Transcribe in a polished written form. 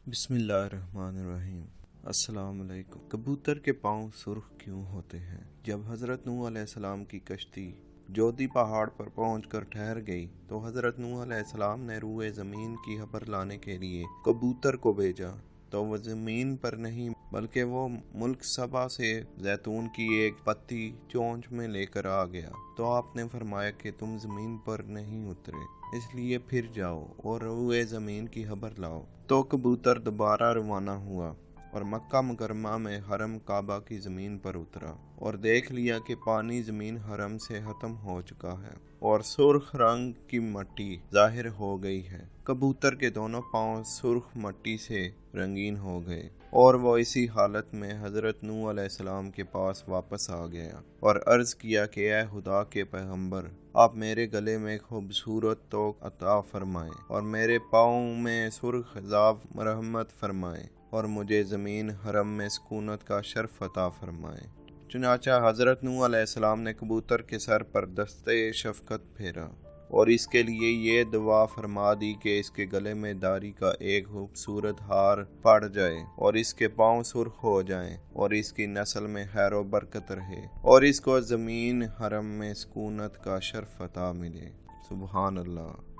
بسم اللہ الرحمن الرحیم۔ السلام علیکم۔ کبوتر کے پاؤں سرخ کیوں ہوتے ہیں؟ جب حضرت نوح علیہ السلام کی کشتی جودی پہاڑ پر پہنچ کر ٹھہر گئی تو حضرت نوح علیہ السلام نے روئے زمین کی خبر لانے کے لیے کبوتر کو بھیجا، تو وہ زمین پر نہیں بلکہ وہ ملک سبا سے زیتون کی ایک پتی چونچ میں لے کر آ گیا۔ تو آپ نے فرمایا کہ تم زمین پر نہیں اترے، اس لیے پھر جاؤ اور روئے زمین کی خبر لاؤ۔ تو کبوتر دوبارہ روانہ ہوا اور مکہ مکرمہ میں حرم کعبہ کی زمین پر اترا اور دیکھ لیا کہ پانی زمین حرم سے ختم ہو چکا ہے اور سرخ رنگ کی مٹی ظاہر ہو گئی ہے۔ کبوتر کے دونوں پاؤں سرخ مٹی سے رنگین ہو گئے اور وہ اسی حالت میں حضرت نوح علیہ السلام کے پاس واپس آ گیا اور عرض کیا کہ اے خدا کے پیغمبر، آپ میرے گلے میں خوبصورت توق عطا فرمائیں اور میرے پاؤں میں سرخ عذاب مرحمت فرمائیں اور مجھے زمین حرم میں سکونت کا شرف عطا فرمائیں۔ چنانچہ حضرت نوح علیہ السلام نے کبوتر کے سر پر دستے شفقت پھیرا اور اس کے لیے یہ دعا فرما دی کہ اس کے گلے میں داری کا ایک خوبصورت ہار پڑ جائے اور اس کے پاؤں سرخ ہو جائیں اور اس کی نسل میں خیر و برکت رہے اور اس کو زمین حرم میں سکونت کا شرف عطا ملے۔ سبحان اللہ۔